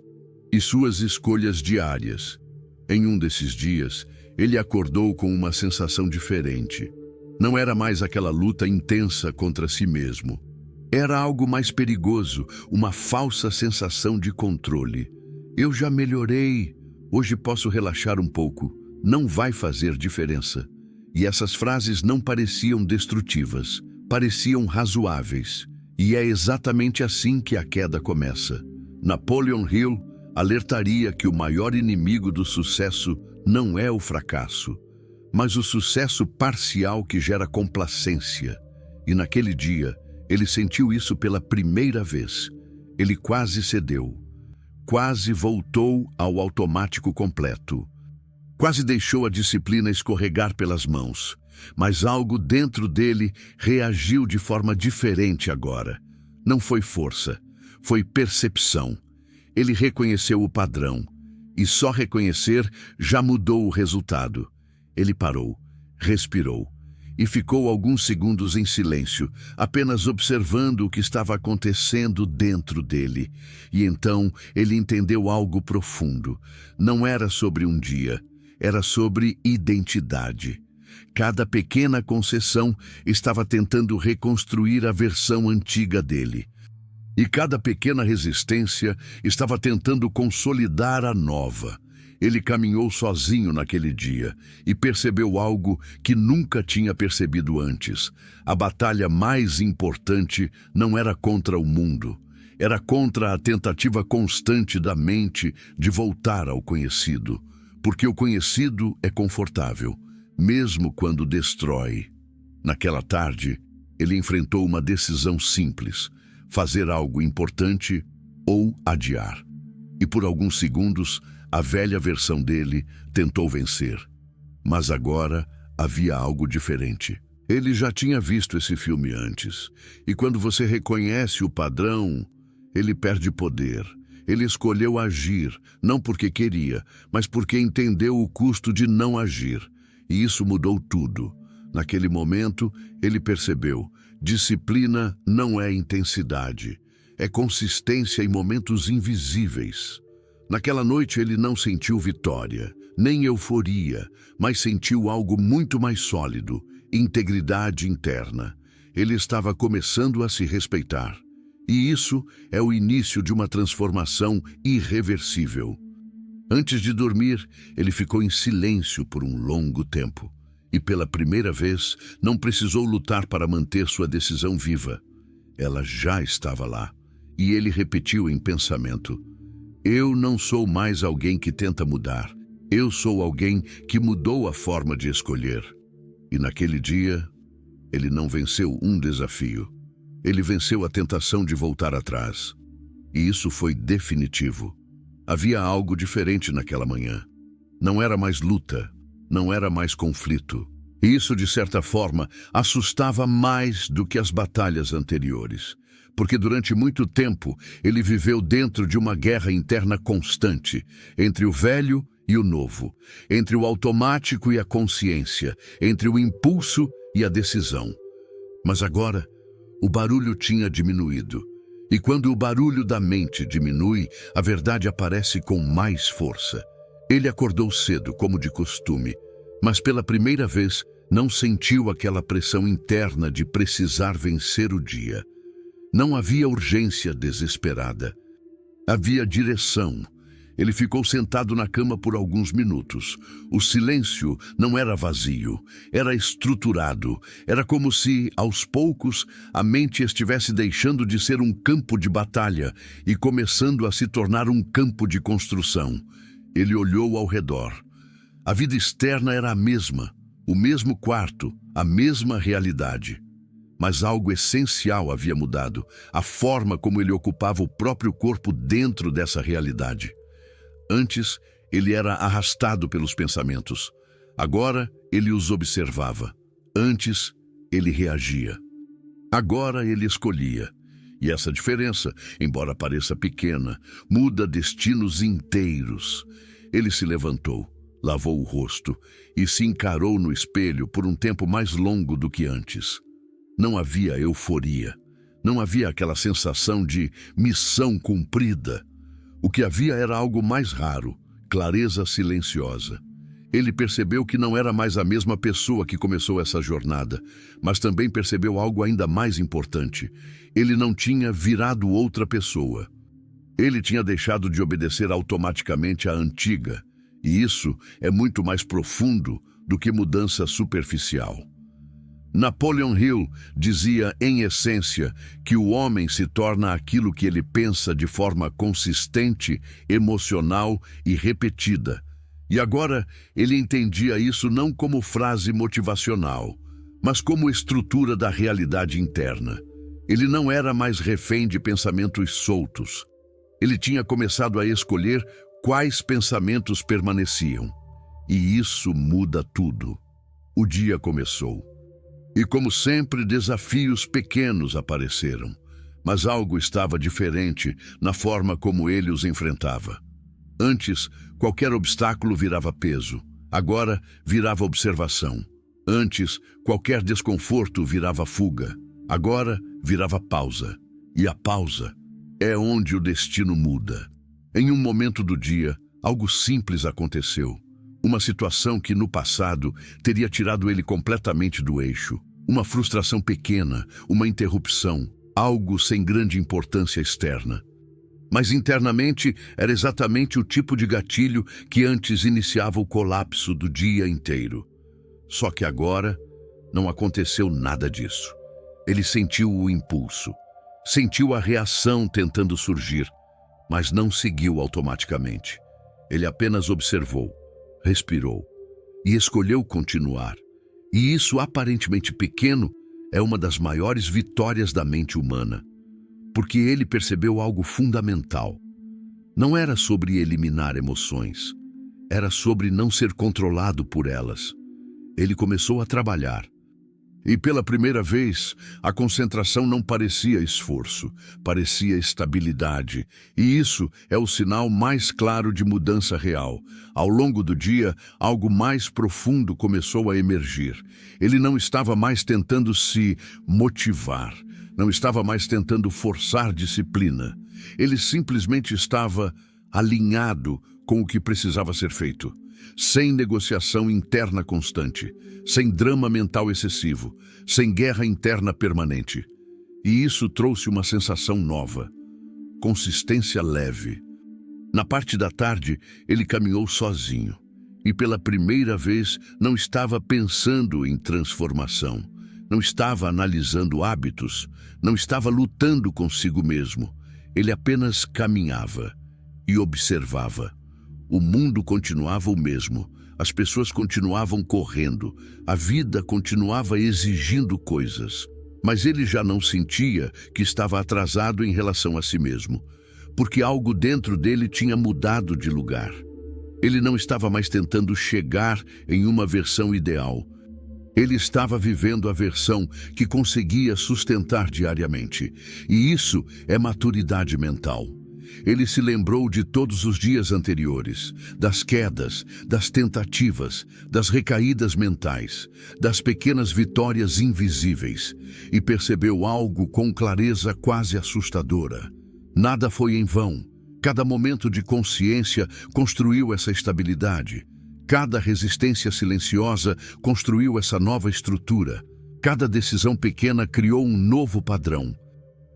e suas escolhas diárias. Em um desses dias, ele acordou com uma sensação diferente. Não era mais aquela luta intensa contra si mesmo. Era algo mais perigoso, uma falsa sensação de controle. Eu já melhorei, hoje posso relaxar um pouco, não vai fazer diferença. E essas frases não pareciam destrutivas, pareciam razoáveis. E é exatamente assim que a queda começa. Napoleon Hill alertaria que o maior inimigo do sucesso não é o fracasso, mas o sucesso parcial que gera complacência. E naquele dia, ele sentiu isso pela primeira vez. Ele quase cedeu, quase voltou ao automático completo. Quase deixou a disciplina escorregar pelas mãos, mas algo dentro dele reagiu de forma diferente agora. Não foi força, foi percepção. Ele reconheceu o padrão, e só reconhecer já mudou o resultado. Ele parou, respirou, e ficou alguns segundos em silêncio, apenas observando o que estava acontecendo dentro dele. E então ele entendeu algo profundo. Não era sobre um dia. Era sobre identidade. Cada pequena concessão estava tentando reconstruir a versão antiga dele. E cada pequena resistência estava tentando consolidar a nova. Ele caminhou sozinho naquele dia e percebeu algo que nunca tinha percebido antes. A batalha mais importante não era contra o mundo. Era contra a tentativa constante da mente de voltar ao conhecido. Porque o conhecido é confortável, mesmo quando destrói. Naquela tarde, ele enfrentou uma decisão simples: fazer algo importante ou adiar. E por alguns segundos, a velha versão dele tentou vencer. Mas agora havia algo diferente. Ele já tinha visto esse filme antes. E quando você reconhece o padrão, ele perde poder. Ele escolheu agir, não porque queria, mas porque entendeu o custo de não agir. E isso mudou tudo. Naquele momento, ele percebeu: disciplina não é intensidade, é consistência em momentos invisíveis. Naquela noite ele não sentiu vitória, nem euforia, mas sentiu algo muito mais sólido: integridade interna. Ele estava começando a se respeitar. E isso é o início de uma transformação irreversível. Antes de dormir, ele ficou em silêncio por um longo tempo. E pela primeira vez, não precisou lutar para manter sua decisão viva. Ela já estava lá. E ele repetiu em pensamento: eu não sou mais alguém que tenta mudar. Eu sou alguém que mudou a forma de escolher. E naquele dia, ele não venceu um desafio. Ele venceu a tentação de voltar atrás. E isso foi definitivo. Havia algo diferente naquela manhã. Não era mais luta, não era mais conflito. E isso, de certa forma, assustava mais do que as batalhas anteriores. Porque durante muito tempo ele viveu dentro de uma guerra interna constante, entre o velho e o novo, entre o automático e a consciência, entre o impulso e a decisão. Mas agora, o barulho tinha diminuído. E quando o barulho da mente diminui, a verdade aparece com mais força. Ele acordou cedo, como de costume, mas pela primeira vez Não sentiu aquela pressão interna de precisar vencer o dia. Não havia urgência desesperada. Havia direção. Ele ficou sentado na cama por alguns minutos. O silêncio não era vazio, era estruturado. Era como se, aos poucos, a mente estivesse deixando de ser um campo de batalha e começando a se tornar um campo de construção. Ele olhou ao redor. A vida externa era a mesma, o mesmo quarto, a mesma realidade. Mas algo essencial havia mudado, a forma como ele ocupava o próprio corpo dentro dessa realidade. Antes, ele era arrastado pelos pensamentos. Agora, ele os observava. Antes, ele reagia. Agora, ele escolhia. E essa diferença, embora pareça pequena, muda destinos inteiros. Ele se levantou, lavou o rosto e se encarou no espelho por um tempo mais longo do que antes. Não havia euforia. Não havia aquela sensação de missão cumprida. O que havia era algo mais raro, clareza silenciosa. Ele percebeu que não era mais a mesma pessoa que começou essa jornada, mas também percebeu algo ainda mais importante. Ele não tinha virado outra pessoa. Ele tinha deixado de obedecer automaticamente à antiga, e isso é muito mais profundo do que mudança superficial. Napoleon Hill dizia, em essência, que o homem se torna aquilo que ele pensa de forma consistente, emocional e repetida. E agora ele entendia isso não como frase motivacional, mas como estrutura da realidade interna. Ele não era mais refém de pensamentos soltos. Ele tinha começado a escolher quais pensamentos permaneciam. E isso muda tudo. O dia começou. E como sempre, desafios pequenos apareceram, mas algo estava diferente na forma como ele os enfrentava. Antes, qualquer obstáculo virava peso. Agora, virava observação. Antes, qualquer desconforto virava fuga. Agora, virava pausa. E a pausa é onde o destino muda. Em um momento do dia, algo simples aconteceu. Uma situação que no passado teria tirado ele completamente do eixo. Uma frustração pequena, uma interrupção, algo sem grande importância externa. Mas internamente era exatamente o tipo de gatilho que antes iniciava o colapso do dia inteiro. Só que agora não aconteceu nada disso. Ele sentiu o impulso, sentiu a reação tentando surgir, mas não seguiu automaticamente. Ele apenas observou, respirou e escolheu continuar. E isso, aparentemente pequeno, é uma das maiores vitórias da mente humana, porque ele percebeu algo fundamental. Não era sobre eliminar emoções, era sobre não ser controlado por elas. Ele começou a trabalhar. E pela primeira vez, a concentração não parecia esforço, parecia estabilidade. E isso é o sinal mais claro de mudança real. Ao longo do dia, algo mais profundo começou a emergir. Ele não estava mais tentando se motivar, não estava mais tentando forçar disciplina. Ele simplesmente estava alinhado com o que precisava ser feito. Sem negociação interna constante, sem drama mental excessivo, sem guerra interna permanente. E isso trouxe uma sensação nova, consistência leve. Na parte da tarde, ele caminhou sozinho e pela primeira vez não estava pensando em transformação, não estava analisando hábitos, não estava lutando consigo mesmo. Ele apenas caminhava e observava. O mundo continuava o mesmo, as pessoas continuavam correndo, a vida continuava exigindo coisas. Mas ele já não sentia que estava atrasado em relação a si mesmo, porque algo dentro dele tinha mudado de lugar. Ele não estava mais tentando chegar em uma versão ideal. Ele estava vivendo a versão que conseguia sustentar diariamente. E isso é maturidade mental. Ele se lembrou de todos os dias anteriores, das quedas, das tentativas, das recaídas mentais, das pequenas vitórias invisíveis, e percebeu algo com clareza quase assustadora. Nada foi em vão. Cada momento de consciência construiu essa estabilidade. Cada resistência silenciosa construiu essa nova estrutura. Cada decisão pequena criou um novo padrão.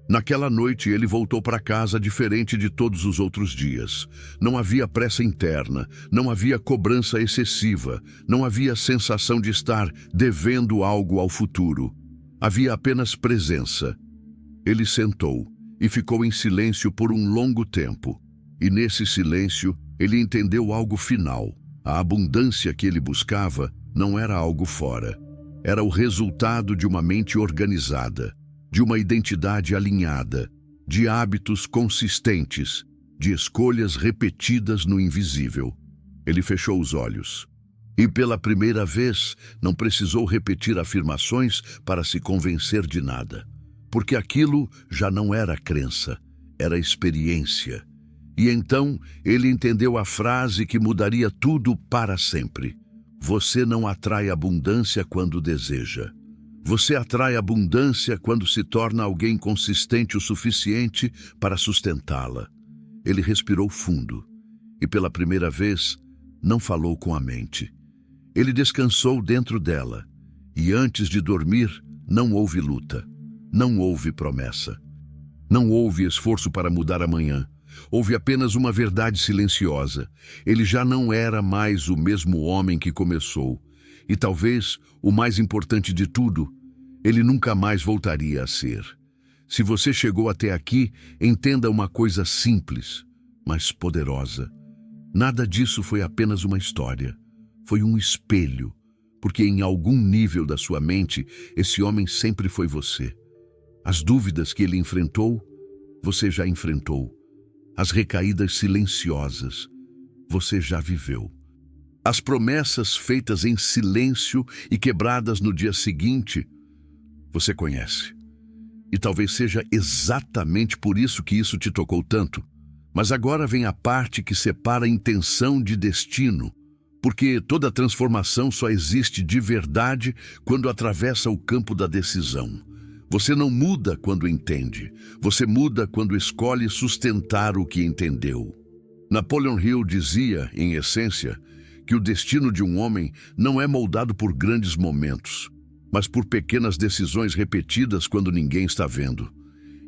Naquela noite, ele voltou para casa diferente de todos os outros dias. Não havia pressa interna, não havia cobrança excessiva, não havia sensação de estar devendo algo ao futuro. Havia apenas presença. Ele sentou e ficou em silêncio por um longo tempo. E nesse silêncio, ele entendeu algo final. A abundância que ele buscava não era algo fora. Era o resultado de uma mente organizada, de uma identidade alinhada, de hábitos consistentes, de escolhas repetidas no invisível. Ele fechou os olhos. E pela primeira vez, não precisou repetir afirmações para se convencer de nada. Porque aquilo já não era crença, era experiência. E então ele entendeu a frase que mudaria tudo para sempre. Você não atrai abundância quando deseja. Você atrai abundância quando se torna alguém consistente o suficiente para sustentá-la. Ele respirou fundo e, pela primeira vez, não falou com a mente. Ele descansou dentro dela e, antes de dormir, não houve luta, não houve promessa. Não houve esforço para mudar amanhã. Houve apenas uma verdade silenciosa. Ele já não era mais o mesmo homem que começou. E talvez, o mais importante de tudo, ele nunca mais voltaria a ser. Se você chegou até aqui, entenda uma coisa simples, mas poderosa. Nada disso foi apenas uma história. Foi um espelho, porque em algum nível da sua mente, esse homem sempre foi você. As dúvidas que ele enfrentou, você já enfrentou. As recaídas silenciosas, você já viveu. As promessas feitas em silêncio e quebradas no dia seguinte, você conhece. E talvez seja exatamente por isso que isso te tocou tanto. Mas agora vem a parte que separa intenção de destino, porque toda transformação só existe de verdade quando atravessa o campo da decisão. Você não muda quando entende, você muda quando escolhe sustentar o que entendeu. Napoleon Hill dizia, em essência, que o destino de um homem não é moldado por grandes momentos, mas por pequenas decisões repetidas quando ninguém está vendo.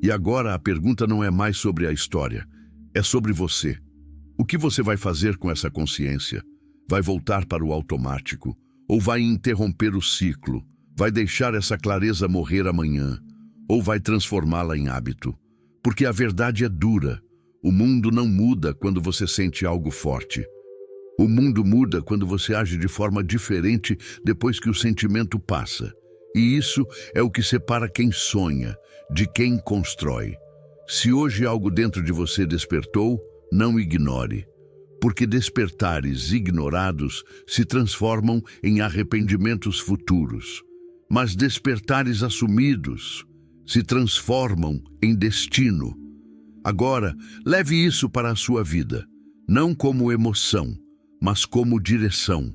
E agora a pergunta não é mais sobre a história, é sobre você. O que você vai fazer com essa consciência? Vai voltar para o automático? Ou vai interromper o ciclo? Vai deixar essa clareza morrer amanhã? Ou vai transformá-la em hábito? Porque a verdade é dura. O mundo não muda quando você sente algo forte. O mundo muda quando você age de forma diferente depois que o sentimento passa. E isso é o que separa quem sonha de quem constrói. Se hoje algo dentro de você despertou, não ignore. Porque despertares ignorados se transformam em arrependimentos futuros. Mas despertares assumidos se transformam em destino. Agora, leve isso para a sua vida, não como emoção, mas como direção.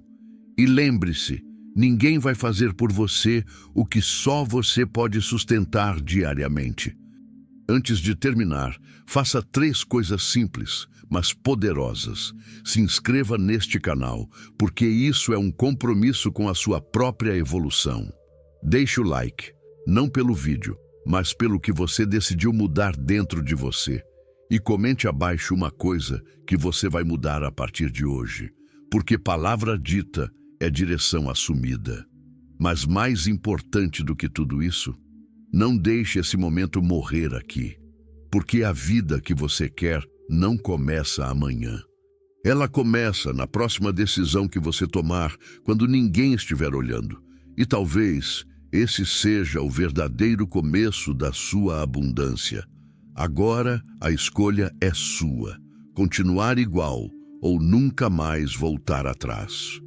E lembre-se, ninguém vai fazer por você o que só você pode sustentar diariamente. Antes de terminar, faça 3 coisas simples, mas poderosas. Se inscreva neste canal, porque isso é um compromisso com a sua própria evolução. Deixe o like, não pelo vídeo, mas pelo que você decidiu mudar dentro de você. E comente abaixo uma coisa que você vai mudar a partir de hoje. Porque palavra dita é direção assumida. Mas mais importante do que tudo isso, não deixe esse momento morrer aqui. Porque a vida que você quer não começa amanhã. Ela começa na próxima decisão que você tomar, quando ninguém estiver olhando. E talvez esse seja o verdadeiro começo da sua abundância. Agora a escolha é sua. Continuar igual ou nunca mais voltar atrás.